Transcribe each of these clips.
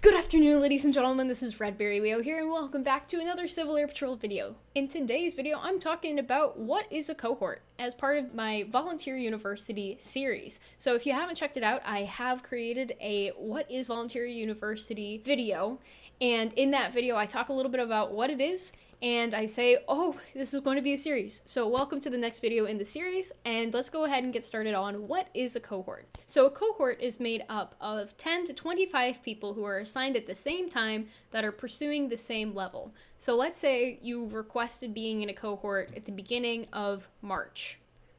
Good afternoon, ladies and gentlemen, this is Redberryweo here, and welcome back to another Civil Air Patrol video. In today's video, I'm talking about what is a cohort as part of my Volunteer University series. So if you haven't checked it out, I have created a What is Volunteer University video, and in that video, I talk a little bit about what it is, and I say, oh, this is going to be a series. So welcome to the next video in the series, and let's go ahead and get started on what is a cohort. So a cohort is made up of 10 to 25 people who are assigned at the same time that are pursuing the same level. So let's say you requested being in a cohort at the beginning of March,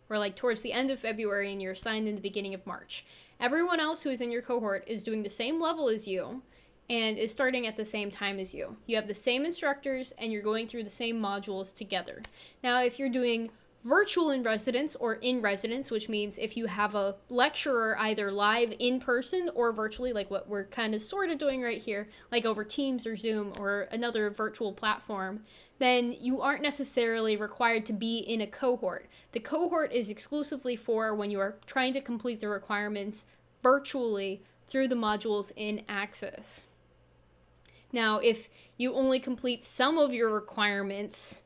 or like towards the end of February, and you're assigned in the beginning of March. Everyone else who is in your cohort is doing the same level as you, and is starting at the same time as you. You have the same instructors, and you're going through the same modules together. Now, if you're doing virtual in residence or in residence, which means if you have a lecturer either live in person or virtually, like what we're kind of sort of doing right here, like over Teams or Zoom or another virtual platform, then you aren't necessarily required to be in a cohort. The cohort is exclusively for when you are trying to complete the requirements virtually through the modules in Access. Now, if you only complete some of your requirements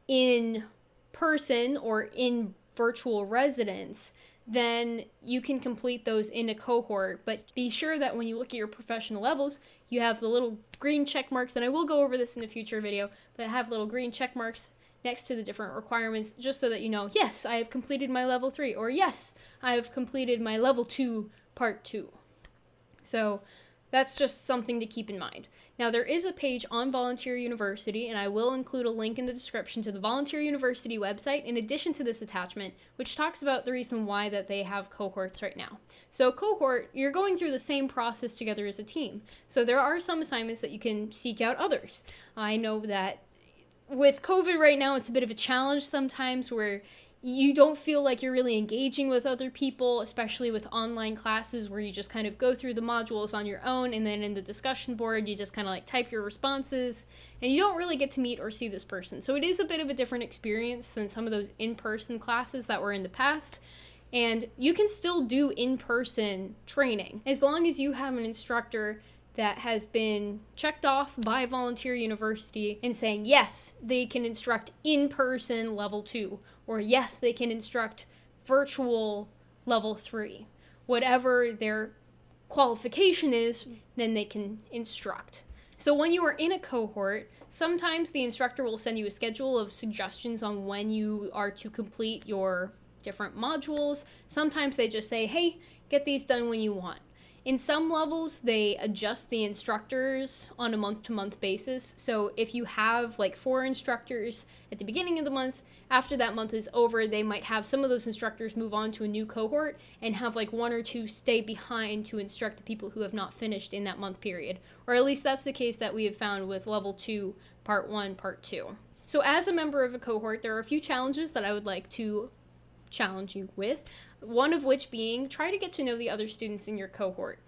in person or in virtual residence, then you can complete those in a cohort. But be sure that when you look at your professional levels, you have the little green check marks, and I will go over this in a future video, but have little green check marks next to the different requirements, just so that you know, yes, I have completed my level 3, or yes, I have completed my level 2 part 2. So that's just something to keep in mind. Now, there is a page on Volunteer University, and I will include a link in the description to the Volunteer University website in addition to this attachment, which talks about the reason why that they have cohorts right now. So cohort, you're going through the same process together as a team. So there are some assignments that you can seek out others. I know that with COVID right now, it's a bit of a challenge sometimes where you don't feel like you're really engaging with other people, especially with online classes where you just kind of go through the modules on your own, and then in the discussion board, you just kind of like type your responses, and you don't really get to meet or see this person. So it is a bit of a different experience than some of those in-person classes that were in the past. And you can still do in-person training as long as you have an instructor that has been checked off by Volunteer University and saying, yes, they can instruct in-person level 2, or yes, they can instruct virtual level 3. Whatever their qualification is, then they can instruct. So when you are in a cohort, sometimes the instructor will send you a schedule of suggestions on when you are to complete your different modules. Sometimes they just say, hey, get these done when you want. In some levels, they adjust the instructors on a month-to-month basis. So if you have like 4 instructors at the beginning of the month, after that month is over, they might have some of those instructors move on to a new cohort and have like 1 or 2 stay behind to instruct the people who have not finished in that month period. Or at least that's the case that we have found with level 2, part 1, part 2. So as a member of a cohort, there are a few challenges that I would like to challenge you with. One of which being, try to get to know the other students in your cohort.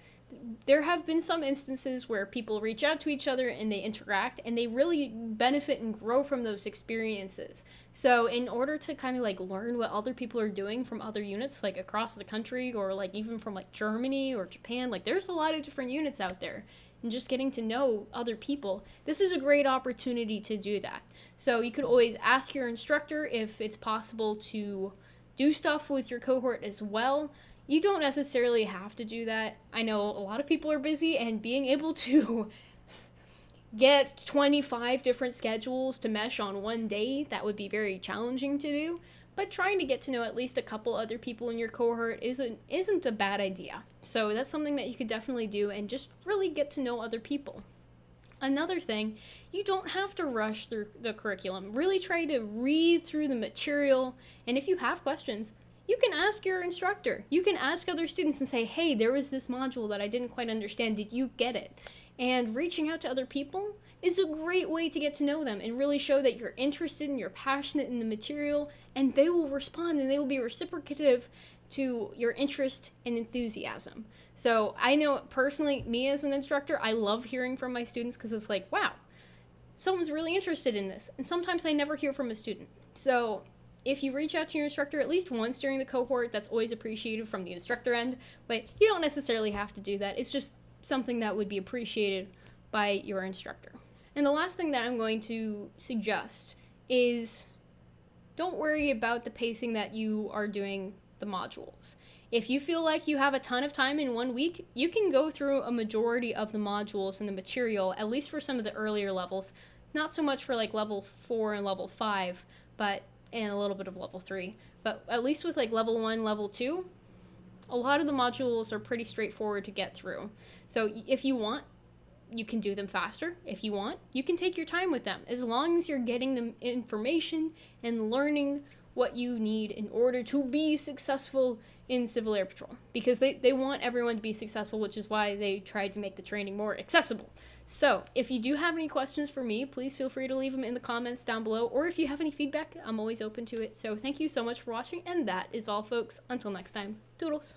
There have been some instances where people reach out to each other and they interact, and they really benefit and grow from those experiences. So in order to kind of like learn what other people are doing from other units, like across the country, or like even from like Germany or Japan, like there's a lot of different units out there, and just getting to know other people, this is a great opportunity to do that. So you could always ask your instructor if it's possible to do stuff with your cohort as well. You don't necessarily have to do that. I know a lot of people are busy, and being able to get 25 different schedules to mesh on one day, that would be very challenging to do. But trying to get to know at least a couple other people in your cohort isn't a bad idea. So that's something that you could definitely do and just really get to know other people. Another thing, you don't have to rush through the curriculum. Really try to read through the material, and if you have questions, you can ask your instructor. You can ask other students and say, hey, there was this module that I didn't quite understand. Did you get it? And reaching out to other people is a great way to get to know them and really show that you're interested and you're passionate in the material, and they will respond and they will be reciprocative to your interest and enthusiasm. So I know personally, me as an instructor, I love hearing from my students because it's like, wow, someone's really interested in this. And sometimes I never hear from a student. So if you reach out to your instructor at least once during the cohort, that's always appreciated from the instructor end, but you don't necessarily have to do that. It's just something that would be appreciated by your instructor. And the last thing that I'm going to suggest is don't worry about the pacing that you are doing the modules. If you feel like you have a ton of time in 1 week, you can go through a majority of the modules and the material, at least for some of the earlier levels. Not so much for like level 4 and level 5, and a little bit of level 3. But at least with like level 1, level 2, a lot of the modules are pretty straightforward to get through. So if you want, you can do them faster. If you want, you can take your time with them, as long as you're getting them information and learning what you need in order to be successful in Civil Air Patrol. Because they want everyone to be successful, which is why they tried to make the training more accessible. So if you do have any questions for me, please feel free to leave them in the comments down below, or if you have any feedback, I'm always open to it. So thank you so much for watching, and that is all, folks. Until next time, toodles.